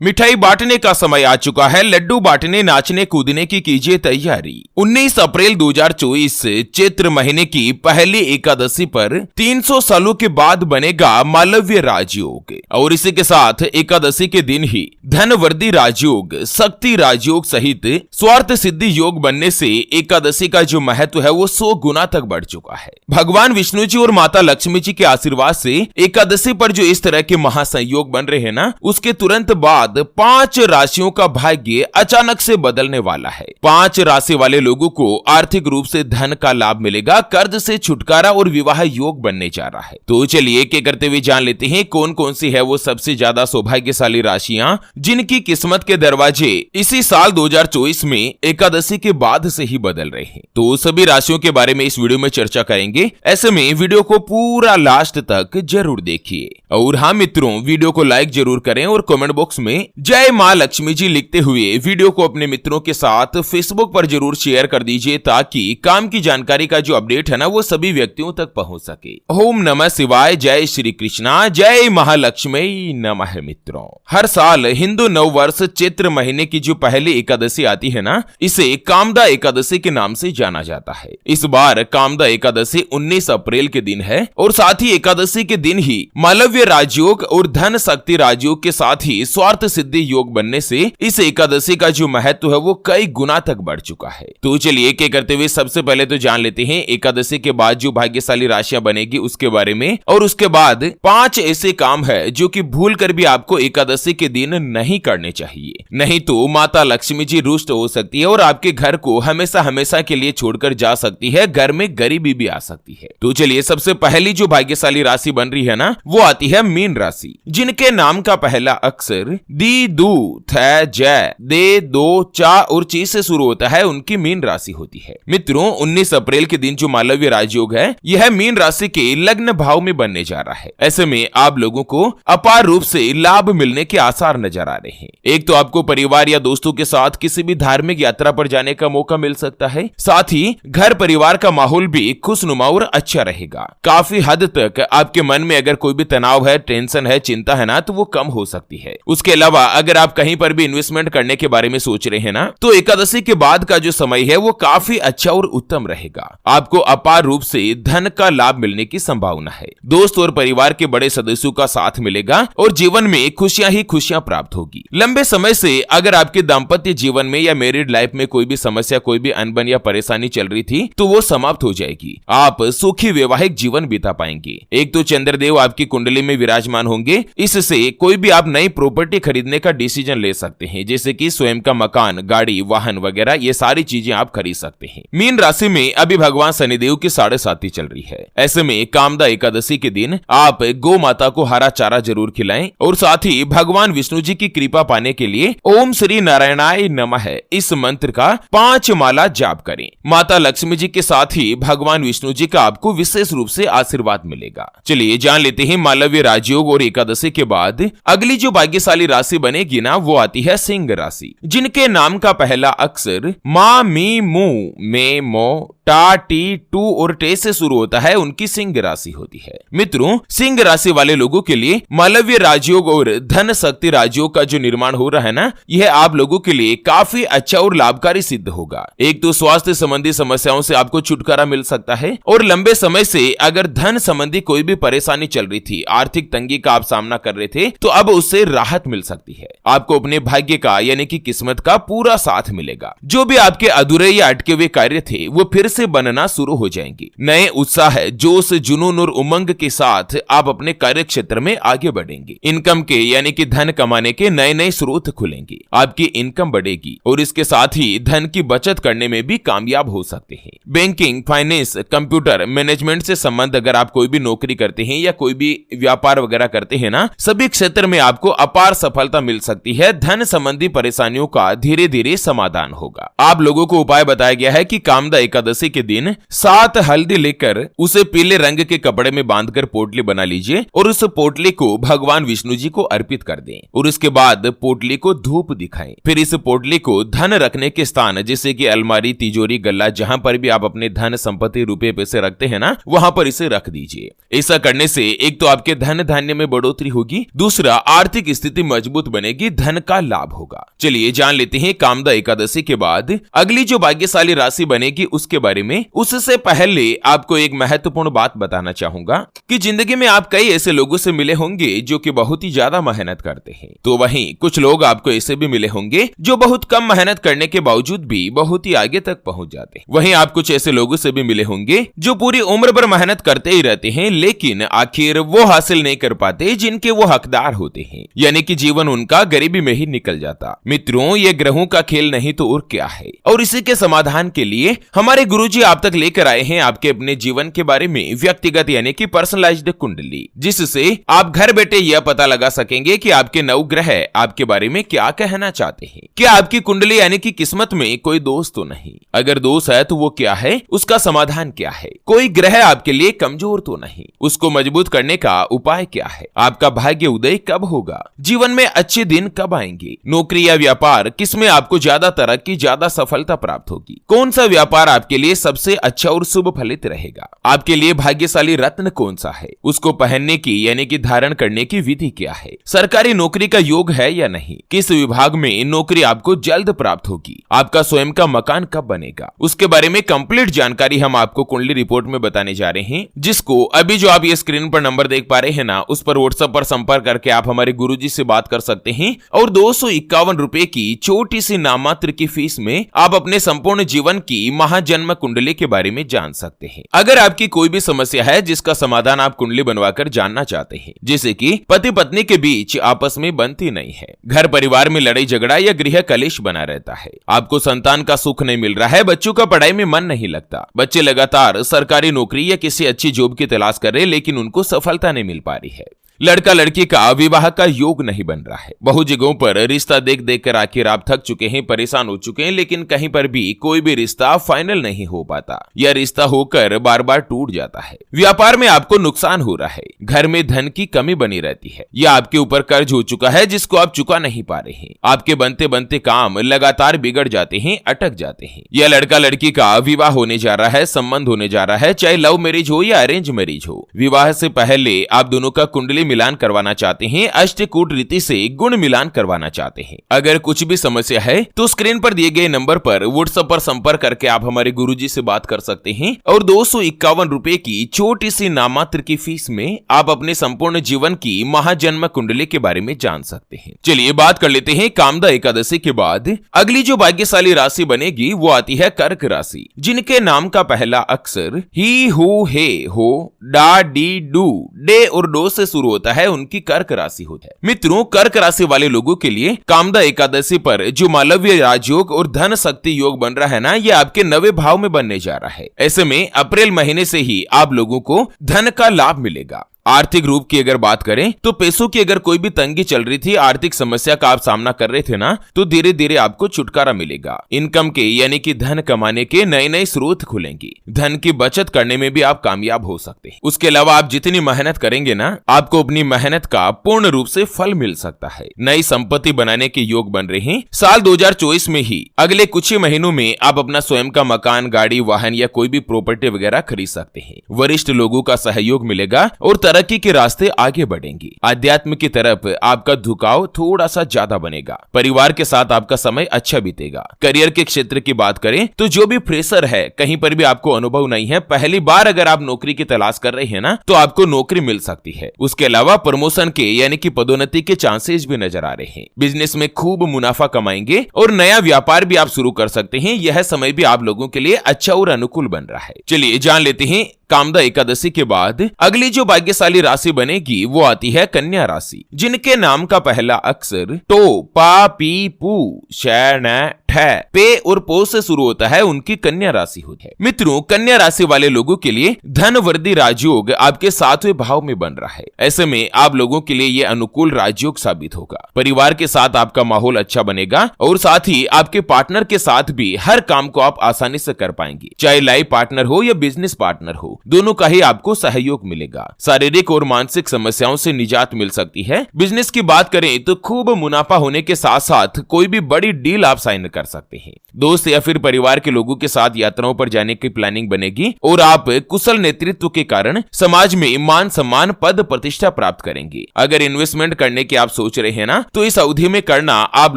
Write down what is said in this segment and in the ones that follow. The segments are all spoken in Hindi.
मिठाई बांटने का समय आ चुका है। लड्डू बांटने नाचने कूदने की कीजिए तैयारी। 19 अप्रैल 2024 से चैत्र महीने की पहली एकादशी पर 300 सालों के बाद बनेगा मालव्य राजयोग और इसी के साथ एकादशी के दिन ही धनवर्धी राजयोग, शक्ति राजयोग सहित स्वार्थ सिद्धि योग बनने से एकादशी का जो महत्व है वो 100 गुना तक बढ़ चुका है। भगवान विष्णु जी और माता लक्ष्मी जी के आशीर्वाद से एकादशी पर जो इस तरह के महासंयोग बन रहे हैं ना, उसके तुरंत बाद 5 राशियों का भाग्य अचानक से बदलने वाला है। 5 राशि वाले लोगों को आर्थिक रूप से धन का लाभ मिलेगा, कर्ज से छुटकारा और विवाह योग बनने जा रहा है। तो चलिए एक एक करते हुए जान लेते हैं कौन कौन सी है वो सबसे ज्यादा सौभाग्यशाली राशियां जिनकी किस्मत के दरवाजे इसी साल 2024 में एकादशी के बाद से ही बदल रहे हैं। तो सभी राशियों के बारे में इस वीडियो में चर्चा करेंगे। ऐसे में वीडियो को पूरा लास्ट तक जरूर देखिए और हाँ मित्रों, वीडियो को लाइक जरूर करें और कमेंट बॉक्स में जय मां लक्ष्मी जी लिखते हुए वीडियो को अपने मित्रों के साथ फेसबुक पर जरूर शेयर कर दीजिए ताकि काम की जानकारी का जो अपडेट है ना वो सभी व्यक्तियों तक पहुंच सके। ओम नमः शिवाय, जय श्री कृष्णा, जय महालक्ष्मी नमः। मित्रों, हर साल हिंदू नव वर्ष चैत्र महीने की जो पहली एकादशी आती है ना, इसे कामदा एकादशी के नाम से जाना जाता है। इस बार कामदा एकादशी 19 अप्रैल के दिन है और साथ ही एकादशी के दिन ही मालव्य राजयोग और धन शक्ति राजयोग के साथ ही स्वार्थ सिद्धि योग बनने से इस एकादशी का जो महत्व है वो कई गुना तक बढ़ चुका है। तो चलिए एक एक करते हुए सबसे पहले तो जान लेते हैं एकादशी के बाद जो भाग्यशाली राशियां बनेगी उसके बारे में, और उसके बाद 5 ऐसे काम है जो कि भूल कर भी आपको एकादशी के दिन नहीं करने चाहिए, नहीं तो माता लक्ष्मी जी रुष्ट हो सकती है और आपके घर को हमेशा हमेशा के लिए छोड़कर जा सकती है, घर में गरीबी भी आ सकती है। तो चलिए सबसे पहली जो भाग्यशाली राशि बन रही है ना वो आती है मीन राशि, जिनके नाम का पहला अक्षर दी, दू, थ, जय, दे, दो, चा और ची से शुरू होता है, उनकी मीन राशि होती है। मित्रों, 19 अप्रैल के दिन जो मालव्य राजयोग है यह मीन राशि के लग्न भाव में बनने जा रहा है। ऐसे में आप लोगों को अपार रूप से लाभ मिलने के आसार नजर आ रहे हैं। एक तो आपको परिवार या दोस्तों के साथ किसी भी धार्मिक यात्रा पर जाने का मौका मिल सकता है, साथ ही घर परिवार का माहौल भी खुशनुमा और अच्छा रहेगा। काफी हद तक आपके मन में अगर कोई भी तनाव है, टेंशन है, चिंता है ना, तो वो कम हो सकती है। उसके अलावा अगर आप कहीं पर भी इन्वेस्टमेंट करने के बारे में सोच रहे हैं ना, तो एकादशी के बाद का जो समय है वो काफी अच्छा और उत्तम रहेगा। आपको अपार रूप से धन का लाभ मिलने की संभावना है। दोस्त और परिवार के बड़े सदस्यों का साथ मिलेगा और जीवन में खुशियां ही खुशियां प्राप्त होगी। लंबे समय से अगर आपके दाम्पत्य जीवन में या मैरिड लाइफ में कोई भी समस्या, कोई भी अनबन या परेशानी चल रही थी तो वो समाप्त हो जाएगी। आप सुखी वैवाहिक जीवन बिता पाएंगे। एक तो चंद्रदेव आपकी कुंडली में विराजमान होंगे, इससे कोई भी आप नई प्रॉपर्टी खरीदने का डिसीजन ले सकते हैं, जैसे कि स्वयं का मकान, गाड़ी, वाहन वगैरह, ये सारी चीजें आप खरीद सकते हैं। मीन राशि में अभी भगवान शनिदेव की 7.5 चल रही है। ऐसे में कामदा एकादशी के दिन आप गौ माता को हरा चारा जरूर खिलाएं और साथ ही भगवान विष्णु जी की कृपा पाने के लिए ओम श्री नारायणाय नमः इस मंत्र का 5 माला जाप करें। माता लक्ष्मी जी के साथ ही भगवान विष्णु जी का आपको विशेष रूप से आशीर्वाद मिलेगा। चलिए जान लेते हैं मालव्य राजयोग और एकादशी के बाद अगली जो भाग्यशाली राशि बनेगी ना वो आती है सिंह राशि, जिनके नाम का पहला अक्षर मा, मी, मू, मे, मो, टा, टी, टू और टे से शुरू होता है, उनकी सिंह राशि होती है। मित्रों, सिंह राशि वाले लोगों के लिए मालव्य राजयोग और धन शक्ति राजयोग का जो निर्माण हो रहा है ना, यह आप लोगों के लिए काफी अच्छा और लाभकारी सिद्ध होगा। एक तो स्वास्थ्य संबंधी समस्याओं से आपको छुटकारा मिल सकता है और लंबे समय से अगर धन संबंधी कोई भी परेशानी चल रही थी, आर्थिक तंगी का आप सामना कर रहे थे, तो अब उससे राहत मिल सकती है। आपको अपने भाग्य का यानी कि किस्मत का पूरा साथ मिलेगा। जो भी आपके अधूरे या अटके हुए कार्य थे वो फिर से बनना शुरू हो जाएंगे। नए उत्साह, जोश, जुनून और उमंग के साथ आप अपने कार्य क्षेत्र में आगे बढ़ेंगे। इनकम के यानी कि धन कमाने के नए नए स्रोत खुलेंगे, आपकी इनकम बढ़ेगी और इसके साथ ही धन की बचत करने में भी कामयाब हो सकते हैं। बैंकिंग, फाइनेंस, कंप्यूटर, मैनेजमेंट से संबंध अगर आप कोई भी नौकरी करते हैं या कोई भी व्यापार वगैरह करते हैं ना, सभी क्षेत्र में आपको अपार सफलता मिल सकती है। धन संबंधी परेशानियों का धीरे धीरे समाधान होगा। आप लोगों को उपाय बताया गया है कि कामदा एकादशी के दिन 7 हल्दी लेकर उसे पीले रंग के कपड़े में बांधकर पोटली बना लीजिए और उस पोटली को भगवान विष्णु जी को अर्पित कर दें और उसके बाद पोटली को धूप दिखाएं। फिर इस पोटली को धन रखने के स्थान जैसे कि अलमारी, तिजोरी, गल्ला, जहां पर भी आप अपने धन संपत्ति रुपए पैसे रखते हैं ना, वहां पर इसे रख दीजिए। ऐसा करने से एक तो आपके धन धान्य में बढ़ोतरी होगी, दूसरा आर्थिक स्थिति मजबूत बनेगी, धन का लाभ होगा। चलिए जान लेते हैं कामदा एकादशी के बाद अगली जो भाग्यशाली राशि बनेगी उसके बारे में। उससे पहले आपको एक महत्वपूर्ण बात बताना चाहूंगा कि जिंदगी में आप कई ऐसे लोगों से मिले होंगे जो कि बहुत ही ज्यादा मेहनत करते हैं, तो वहीं कुछ लोग आपको ऐसे भी मिले होंगे जो बहुत कम मेहनत करने के बावजूद भी बहुत ही आगे तक पहुंच जाते हैं। वहीं आप कुछ ऐसे लोगों से भी मिले होंगे जो पूरी उम्र भर मेहनत करते ही रहते हैं लेकिन आखिर वो हासिल नहीं कर पाते जिनके वो हकदार होते हैं, यानी कि जीवन उनका गरीबी में ही निकल जाता। मित्रों, ये ग्रहों का खेल नहीं तो और क्या है। और इसी के समाधान के लिए हमारे गुरुजी आप तक लेकर आए हैं आपके अपने जीवन के बारे में व्यक्तिगत यानी कि पर्सनलाइज्ड कुंडली, जिससे आप घर बैठे यह पता लगा सकेंगे कि आपके नवग्रह आपके बारे में क्या कहना चाहते हैं। क्या आपकी कुंडली यानी कि किस्मत में कोई दोष तो नहीं? अगर दोष है तो वो क्या है, उसका समाधान क्या है? कोई ग्रह आपके लिए कमजोर तो नहीं, उसको मजबूत करने का उपाय क्या है? आपका भाग्य उदय कब होगा? जीवन में अच्छे दिन कब आएंगे? नौकरी या व्यापार किसमें आपको ज्यादा तरक्की, ज्यादा सफलता प्राप्त होगी? कौन सा व्यापार आपके लिए सबसे अच्छा और शुभ फलित रहेगा? आपके लिए भाग्यशाली रत्न कौन सा है? उसको पहनने की यानी कि धारण करने की विधि क्या है? सरकारी नौकरी का योग है या नहीं? किस विभाग में नौकरी आपको जल्द प्राप्त होगी? आपका स्वयं का मकान कब बनेगा? उसके बारे में कंप्लीट जानकारी हम आपको कुंडली रिपोर्ट में बताने जा रहे हैं, जिसको अभी जो आप ये स्क्रीन पर नंबर देख पा रहे हैं ना, उस पर व्हाट्सएप पर संपर्क करके आप हमारे गुरुजी से बात कर सकते हैं और 251 रुपए की छोटी सी नाममात्र की फीस में आप अपने संपूर्ण जीवन की महाजन्म कुंडली के बारे में जान सकते हैं। अगर आपकी कोई भी समस्या है जिसका समाधान आप कुंडली बनवाकर जानना चाहते हैं, जैसे कि पति पत्नी के बीच आपस में बनती नहीं है, घर परिवार में लड़ाई झगड़ा या गृह कलेश बना रहता है, आपको संतान का सुख नहीं मिल रहा है, बच्चों का पढ़ाई में मन नहीं लगता, बच्चे लगातार सरकारी नौकरी या किसी अच्छी जॉब की तलाश कर रहे लेकिन उनको सफलता नहीं मिल पा रही है, लड़का लड़की का विवाह का योग नहीं बन रहा है, बहुत जगहों पर रिश्ता देख देख कर आखिर आप थक चुके हैं, परेशान हो चुके हैं, लेकिन कहीं पर भी कोई भी रिश्ता फाइनल नहीं हो पाता या रिश्ता होकर बार बार टूट जाता है, व्यापार में आपको नुकसान हो रहा है, घर में धन की कमी बनी रहती है या आपके ऊपर कर्ज हो चुका है जिसको आप चुका नहीं पा रहे हैं, आपके बनते बनते काम लगातार बिगड़ जाते हैं, अटक जाते हैं, या लड़का लड़की का विवाह होने जा रहा है, संबंध होने जा रहा है, चाहे लव मैरिज हो या अरेंज मैरिज हो, विवाह से पहले आप दोनों का कुंडली मिलान करवाना चाहते हैं, अष्टकूट रीति से गुण मिलान करवाना चाहते हैं। अगर कुछ भी समस्या है तो स्क्रीन पर दिए गए नंबर पर व्हाट्सएप पर संपर्क करके आप हमारे गुरुजी से बात कर सकते हैं और 251 रुपए की छोटी सी नाममात्र की फीस में आप अपने संपूर्ण जीवन की महाजन्म कुंडली के बारे में जान सकते हैं। चलिए बात कर लेते हैं कामदा एकादशी के बाद अगली जो भाग्यशाली राशि बनेगी वो आती है कर्क राशि, जिनके नाम का पहला अक्षर ही, हु, हे, हो, डा, डी, डू, डे और डो से शुरू होता है, उनकी कर्क राशि होती है। मित्रों, कर्क राशि वाले लोगों के लिए कामदा एकादशी पर जो मालव्य राजयोग और धन शक्ति योग बन रहा है ना, ये आपके 9वें भाव में बनने जा रहा है। ऐसे में अप्रैल महीने से ही आप लोगों को धन का लाभ मिलेगा। आर्थिक रूप की अगर बात करें तो पैसों की अगर कोई भी तंगी चल रही थी, आर्थिक समस्या का आप सामना कर रहे थे ना, तो धीरे धीरे आपको छुटकारा मिलेगा। इनकम के यानी कि धन कमाने के नए नए स्रोत खुलेंगे, धन की बचत करने में भी आप कामयाब हो सकते हैं। उसके अलावा आप जितनी मेहनत करेंगे ना, आपको अपनी मेहनत का पूर्ण रूप से फल मिल सकता है। नई संपत्ति बनाने के योग बन रहे हैं। साल 2024 में ही अगले कुछ ही महीनों में आप अपना स्वयं का मकान, गाड़ी, वाहन या कोई भी प्रॉपर्टी वगैरह खरीद सकते हैं। वरिष्ठ लोगों का सहयोग मिलेगा और तरक्की के रास्ते आगे बढ़ेंगे। आध्यात्म की तरफ आपका झुकाव थोड़ा सा ज्यादा बनेगा। परिवार के साथ आपका समय अच्छा बीतेगा। करियर के क्षेत्र की बात करें तो जो भी प्रेशर है, कहीं पर भी आपको अनुभव नहीं है, पहली बार अगर आप नौकरी की तलाश कर रहे हैं ना, तो आपको नौकरी मिल सकती है। उसके अलावा प्रमोशन के यानी कि पदोन्नति के चांसेस भी नजर आ रहे हैं। बिजनेस में खूब मुनाफा कमाएंगे और नया व्यापार भी आप शुरू कर सकते हैं। यह समय भी आप लोगों के लिए अच्छा और अनुकूल बन रहा है। चलिए जान लेते हैं कामदा एकादशी के बाद अगली जो भाग्यशाली राशि बनेगी वो आती है कन्या राशि, जिनके नाम का पहला अक्षर टो, पा, पी, पू, शै, न, ठे, पे और पो से शुरू होता है, उनकी कन्या राशि होती है। मित्रों, कन्या राशि वाले लोगों के लिए धन वृद्धि राजयोग आपके 7वें भाव में बन रहा है। ऐसे में आप लोगों के लिए ये अनुकूल राजयोग साबित होगा। परिवार के साथ आपका माहौल अच्छा बनेगा और साथ ही आपके पार्टनर के साथ भी हर काम को आप आसानी से कर पाएंगे। चाहे लाइफ पार्टनर हो या बिजनेस पार्टनर हो, दोनों का ही आपको सहयोग मिलेगा। शारीरिक और मानसिक समस्याओं से निजात मिल सकती है। बिजनेस की बात करें तो खूब मुनाफा होने के साथ साथ कोई भी बड़ी डील आप साइन कर कर सकते हैं। दोस्त या फिर परिवार के लोगों के साथ यात्राओं पर जाने की प्लानिंग बनेगी और आप कुशल नेतृत्व के कारण समाज में मान सम्मान पद प्रतिष्ठा प्राप्त करेंगे। अगर इन्वेस्टमेंट करने की आप सोच रहे हैं ना, तो इस अवधि में करना आप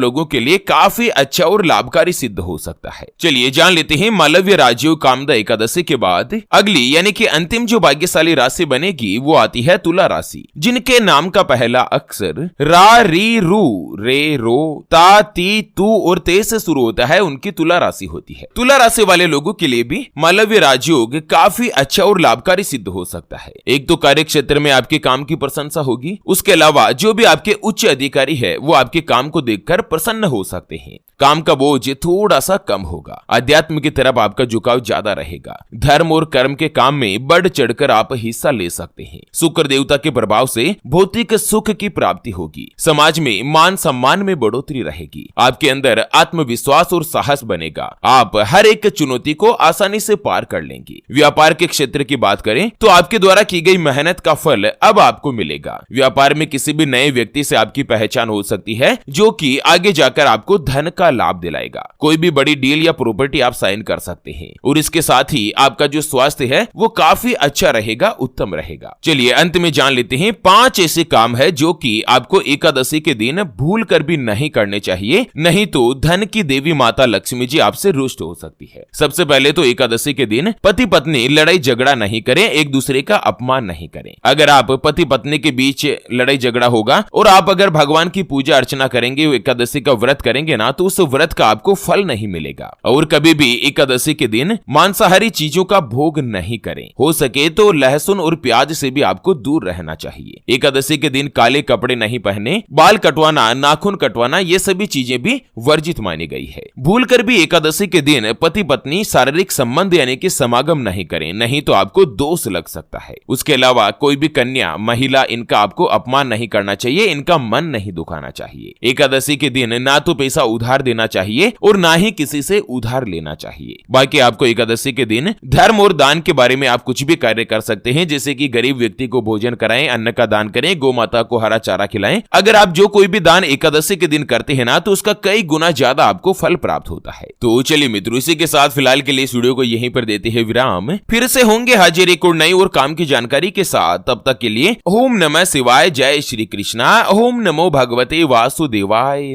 लोगों के लिए काफी अच्छा और लाभकारी सिद्ध हो सकता है। चलिए जान लेते हैं मालव्य राजयोग कामदा एकादशी के बाद अगली यानी कि अंतिम जो भाग्यशाली राशि बनेगी वो आती है तुला राशि, जिनके नाम का पहला अक्षर रा री रू रे रो ता ती तू और ते से शुरू होता है, उनकी तुला राशि होती है। तुला राशि वाले लोगों के लिए भी मालव्य राजयोग काफी अच्छा और लाभकारी सिद्ध हो सकता है। एक तो कार्य क्षेत्र में आपके काम की प्रशंसा होगी, उसके अलावा जो भी आपके उच्च अधिकारी है वो आपके काम को देखकर प्रसन्न हो सकते हैं। काम का बोझ थोड़ा सा कम होगा, अध्यात्म की तरफ आपका झुकाव ज्यादा रहेगा। धर्म और कर्म के काम में बढ़ चढ़कर आप हिस्सा ले सकते हैं। शुक्र देवता के प्रभाव से भौतिक सुख की प्राप्ति होगी। समाज में मान सम्मान में बढ़ोतरी रहेगी। आपके अंदर आत्मविश्वास और साहस बनेगा। आप हर एक चुनौती को आसानी से पार कर लेंगे। व्यापार के क्षेत्र की बात करें तो आपके द्वारा की गई मेहनत का फल अब आपको मिलेगा। व्यापार में किसी भी नए व्यक्ति से आपकी पहचान हो सकती है, जो कि आगे जाकर आपको धन का लाभ दिलाएगा। कोई भी बड़ी डील या प्रॉपर्टी आप साइन कर सकते हैं और इसके साथ ही आपका जो स्वास्थ्य है वो काफी अच्छा रहेगा, उत्तम रहेगा। चलिए अंत में जान लेते हैं 5 ऐसे काम है जो कि आपको एकादशी के दिन भूल कर भी नहीं करने चाहिए, नहीं तो धन की देवी माता लक्ष्मी जी आपसे रुष्ट हो सकती है। सबसे पहले तो एकादशी के दिन पति पत्नी लड़ाई झगड़ा नहीं करें, एक दूसरे का अपमान नहीं करें। अगर आप पति पत्नी के बीच लड़ाई झगड़ा होगा और आप अगर भगवान की पूजा अर्चना करेंगे, एकादशी का व्रत करेंगे ना, तो उस व्रत का आपको फल नहीं मिलेगा। और कभी भी एकादशी के दिन मांसाहारी चीजों का भोग नहीं करें। हो सके तो लहसुन और प्याज से भी आपको दूर रहना चाहिए। एकादशी के दिन काले कपड़े नहीं पहने, बाल कटवाना, नाखून कटवाना, ये सभी चीजें भी वर्जित मानी गई है। भूलकर भी एकादशी के दिन पति पत्नी शारीरिक संबंध यानी कि समागम नहीं करें, नहीं तो आपको दोष लग सकता है। उसके अलावा कोई भी कन्या, महिला, इनका आपको अपमान नहीं करना चाहिए, इनका मन नहीं दुखाना चाहिए। एकादशी के दिन ना तो पैसा उधार देना चाहिए और ना ही किसी से उधार लेना चाहिए। बाकी आपको एकादशी के दिन धर्म और दान के बारे में आप कुछ भी कार्य कर सकते हैं, जैसे कि गरीब व्यक्ति को भोजन कराएं, अन्न का दान करें, गौ माता को हरा चारा खिलाएं। अगर आप जो कोई भी दान एकादशी के दिन करते हैं ना, तो उसका कई गुना ज्यादा आपको फल प्राप्त होता है। तो चलिए मित्रों, इसी के साथ फिलहाल के लिए इस वीडियो को यहीं पर देते हैं विराम। फिर से होंगे हाजिर एक और नई और काम की जानकारी के साथ। तब तक के लिए ओम नमः शिवाय, जय श्री कृष्णा, ओम नमो भगवते वासुदेवाय।